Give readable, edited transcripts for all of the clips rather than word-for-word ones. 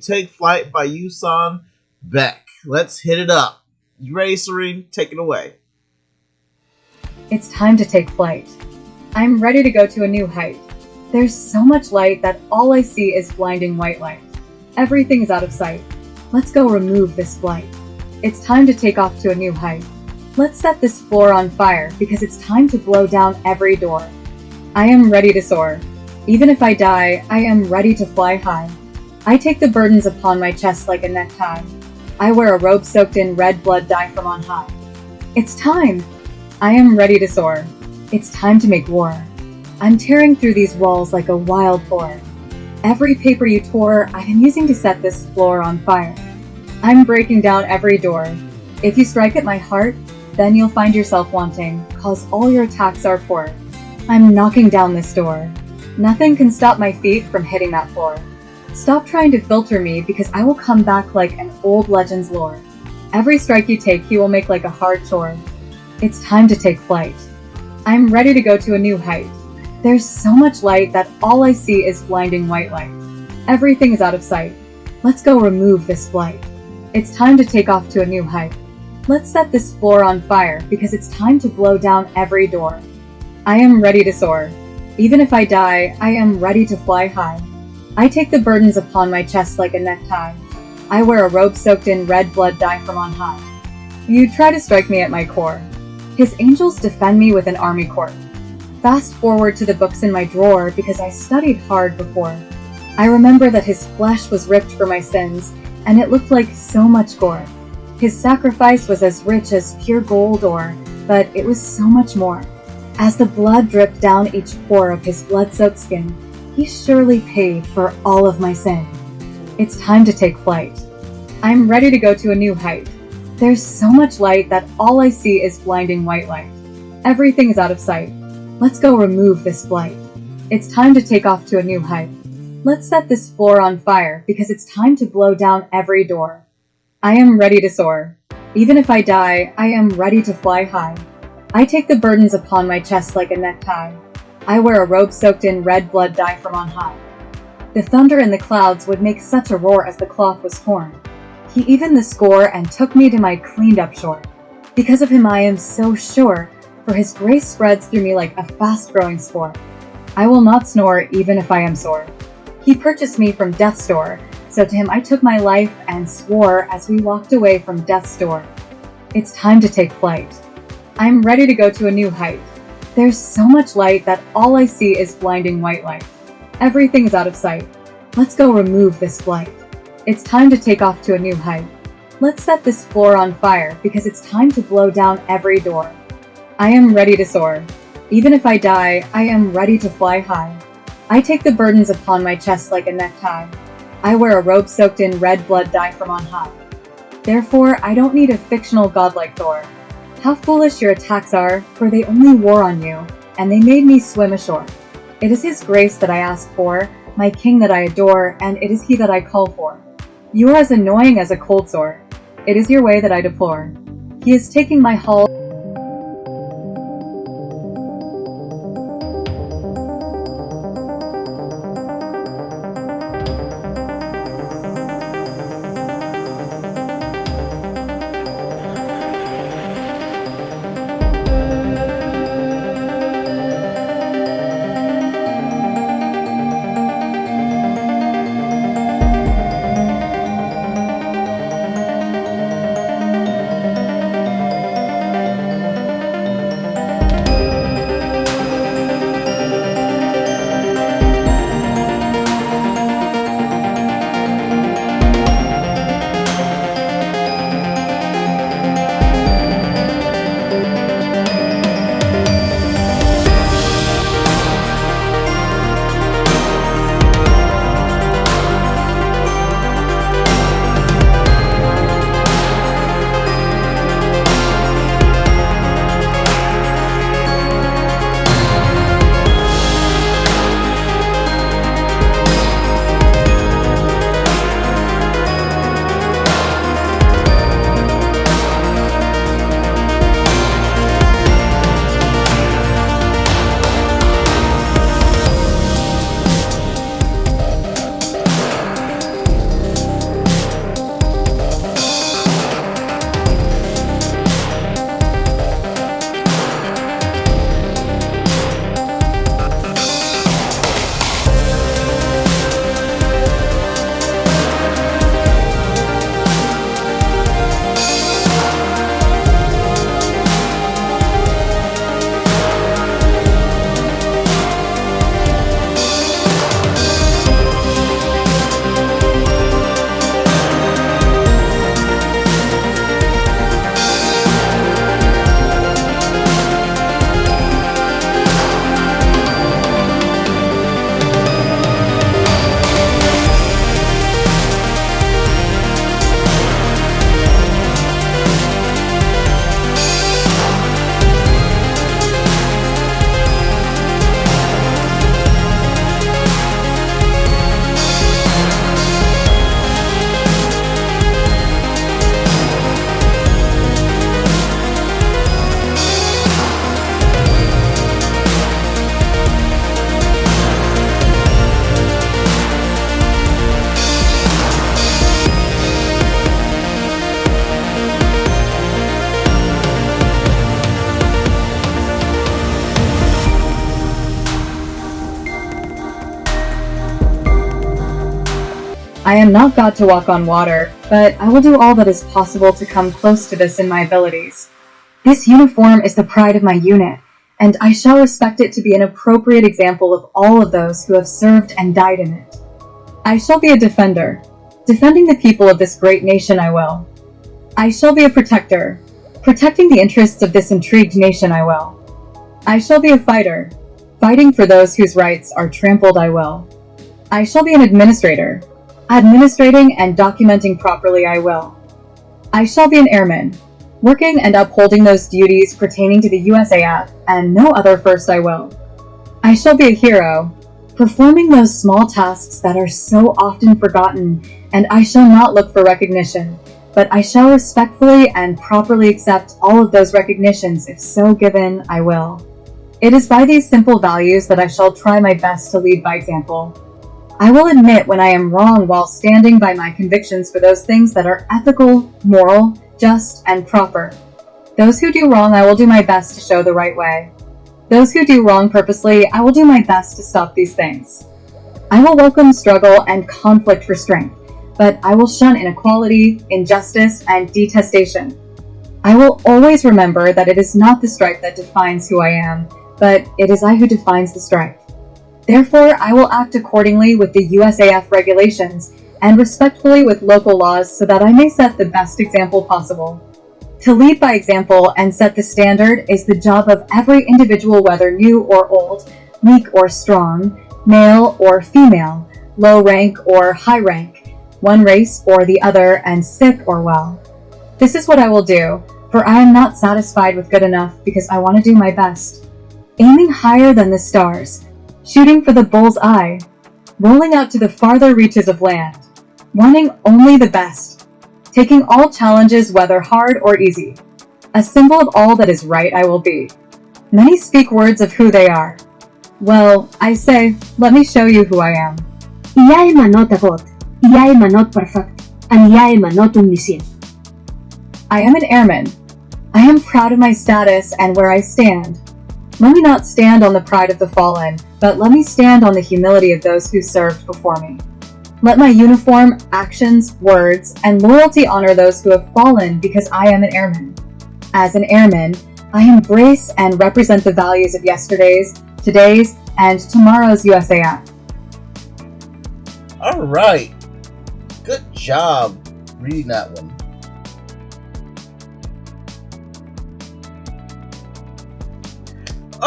Take Flight by Yusun, Beck. Let's hit it up. You ready, Serene? Take it away. It's time to take flight. I'm ready to go to a new height. There's so much light that all I see is blinding white light. Everything is out of sight. Let's go remove this flight. It's time to take off to a new height. Let's set this floor on fire because it's time to blow down every door. I am ready to soar. Even if I die, I am ready to fly high. I take the burdens upon my chest like a necktie. I wear a robe soaked in red blood dye from on high. It's time! I am ready to soar. It's time to make war. I'm tearing through these walls like a wild boar. Every paper you tore, I am using to set this floor on fire. I'm breaking down every door. If you strike at my heart, then you'll find yourself wanting, cause all your attacks are poor. I'm knocking down this door. Nothing can stop my feet from hitting that floor. Stop trying to filter me because I will come back like an old legend's lore. Every strike you take, you will make like a hard chore. It's time to take flight. I'm ready to go to a new height. There's so much light that all I see is blinding white light. Everything is out of sight. Let's go remove this flight. It's time to take off to a new height. Let's set this floor on fire because it's time to blow down every door. I am ready to soar. Even if I die, I am ready to fly high. I take the burdens upon my chest like a necktie. I wear a robe soaked in red blood dye from on high. You try to strike me at my core. His angels defend me with an army corps. Fast forward to the books in my drawer because I studied hard before. I remember that his flesh was ripped for my sins, and it looked like so much gore. His sacrifice was as rich as pure gold ore, but it was so much more. As the blood dripped down each pore of his blood-soaked skin, he surely paid for all of my sin. It's time to take flight. I'm ready to go to a new height. There's so much light that all I see is blinding white light. Everything is out of sight. Let's go remove this flight. It's time to take off to a new height. Let's set this floor on fire because it's time to blow down every door. I am ready to soar. Even if I die, I am ready to fly high. I take the burdens upon my chest like a necktie. I wear a robe soaked in red blood dye from on high. The thunder in the clouds would make such a roar as the cloth was torn. He evened the score and took me to my cleaned up shore. Because of him I am so sure, for his grace spreads through me like a fast growing spore. I will not snore even if I am sore. He purchased me from death's door, so to him I took my life and swore as we walked away from death's door. It's time to take flight. I'm ready to go to a new height. There's so much light that all I see is blinding white light. Everything is out of sight. Let's go remove this flight. It's time to take off to a new height. Let's set this floor on fire because it's time to blow down every door. I am ready to soar. Even if I die, I am ready to fly high. I take the burdens upon my chest like a necktie. I wear a robe soaked in red blood dye from on high. Therefore, I don't need a fictional god like Thor. How foolish your attacks are, for they only war on you, and they made me swim ashore. It is his grace that I ask for, my king that I adore, and it is he that I call for. You are as annoying as a cold sore. It is your way that I deplore. He is taking my hull. I am not God to walk on water, but I will do all that is possible to come close to this in my abilities. This uniform is the pride of my unit, and I shall respect it to be an appropriate example of all of those who have served and died in it. I shall be a defender. Defending the people of this great nation I will. I shall be a protector. Protecting the interests of this intrigued nation I will. I shall be a fighter. Fighting for those whose rights are trampled I will. I shall be an administrator. Administrating and documenting properly I will. I shall be an airman. Working and upholding those duties pertaining to the USAF and no other first I will. I shall be a hero. Performing those small tasks that are so often forgotten, and I shall not look for recognition, but I shall respectfully and properly accept all of those recognitions if so given I will. It is by these simple values that I shall try my best to lead by example. I will admit when I am wrong while standing by my convictions for those things that are ethical, moral, just, and proper. Those who do wrong I will do my best to show the right way. Those who do wrong purposely, I will do my best to stop these things. I will welcome struggle and conflict for strength, but I will shun inequality, injustice, and detestation. I will always remember that it is not the strife that defines who I am, but it is I who defines the strife. Therefore, I will act accordingly with the USAF regulations and respectfully with local laws so that I may set the best example possible. To lead by example and set the standard is the job of every individual, whether new or old, weak or strong, male or female, low rank or high rank, one race or the other, and sick or well. This is what I will do, for I am not satisfied with good enough because I want to do my best. Aiming higher than the stars, shooting for the bull's eye, rolling out to the farther reaches of land, wanting only the best, taking all challenges whether hard or easy. A symbol of all that is right I will be. Many speak words of who they are. Well, I say, let me show you who I am. Jeg er not a god. Jeg er not perfect. And jeg er not omniscient. I am an airman. I am proud of my status and where I stand. Let me not stand on the pride of the fallen, but let me stand on the humility of those who served before me. Let my uniform, actions, words, and loyalty honor those who have fallen because I am an airman. As an airman, I embrace and represent the values of yesterday's, today's, and tomorrow's USAF. All right. Good job reading that one.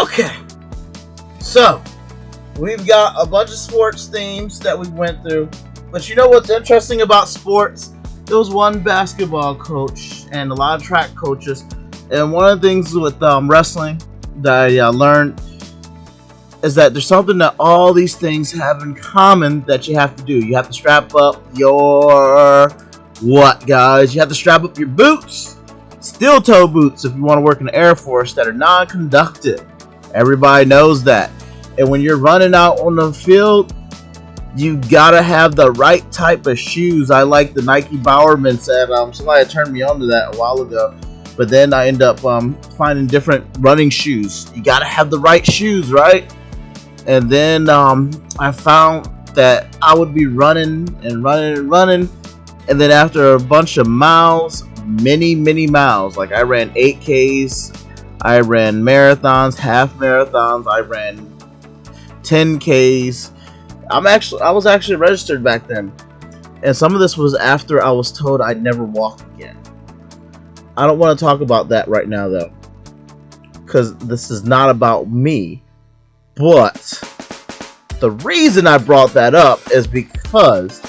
Okay. So, we've got a bunch of sports themes that we went through. But you know what's interesting about sports? There was one basketball coach and a lot of track coaches. And one of the things with wrestling that I learned is that there's something that all these things have in common that you have to do. You have to strap up your what, guys? You have to strap up your boots. Steel toe boots if you want to work in the Air Force that are non-conductive. Everybody knows that. And when you're running out on the field, you gotta have the right type of shoes. I like the Nike Bowerman said. Somebody turned me on to that a while ago. But then I end up finding different running shoes. You gotta have the right shoes, right? And then I found that I would be running. And then after a bunch of miles, many miles, like I ran 8Ks, I ran marathons, half marathons, I ran 10Ks. I was actually registered back then. And some of this was after I was told I'd never walk again. I don't want to talk about that right now though, because this is not about me. But the reason I brought that up is because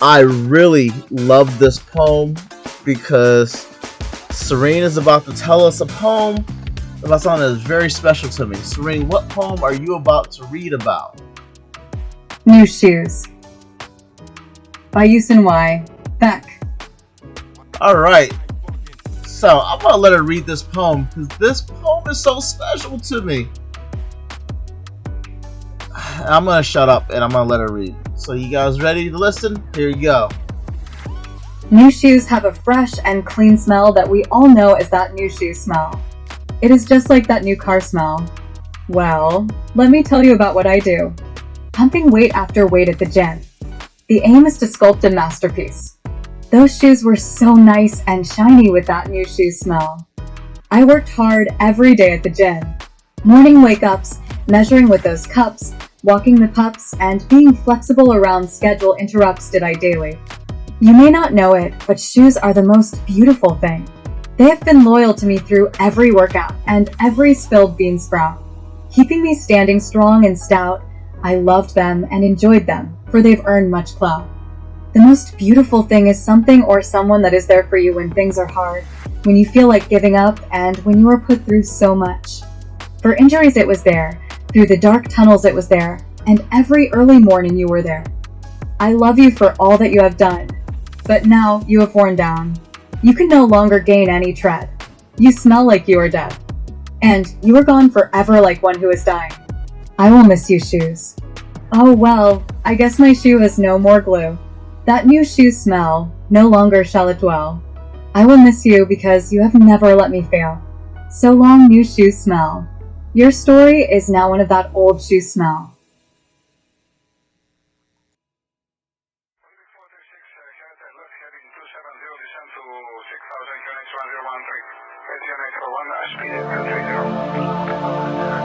I really love this poem, because Serene is about to tell us a poem about something that is very special to me. Serene, what poem are you about to read about? New Shoes by Yusun Beck. Alright, so I'm going to let her read this poem, because this poem is so special to me. I'm going to shut up and I'm going to let her read. So you guys ready to listen? Here you go. New shoes have a fresh and clean smell that we all know is that new shoe smell. It is just like that new car smell. Well, let me tell you about what I do. Pumping weight after weight at the gym, The aim is to sculpt a masterpiece. Those shoes were so nice and shiny with that new shoe smell. I worked hard every day at the gym. Morning wake-ups, measuring with those cups, walking the pups, and being flexible around schedule interrupts did I daily. You may not know it, but shoes are the most beautiful thing. They have been loyal to me through every workout and every spilled bean sprout. Keeping me standing strong and stout, I loved them and enjoyed them, for they've earned much clout. The most beautiful thing is something or someone that is there for you when things are hard, when you feel like giving up, and when you are put through so much. For injuries it was there, through the dark tunnels it was there, and every early morning you were there. I love you for all that you have done, but now you have worn down. You can no longer gain any tread. You smell like you are dead. And you are gone forever like one who is dying. I will miss you, shoes. Oh well, I guess my shoe has no more glue. That new shoe smell, no longer shall it dwell. I will miss you because you have never let me fail. So long, new shoe smell. Your story is now one of that old shoe smell. Speed 30.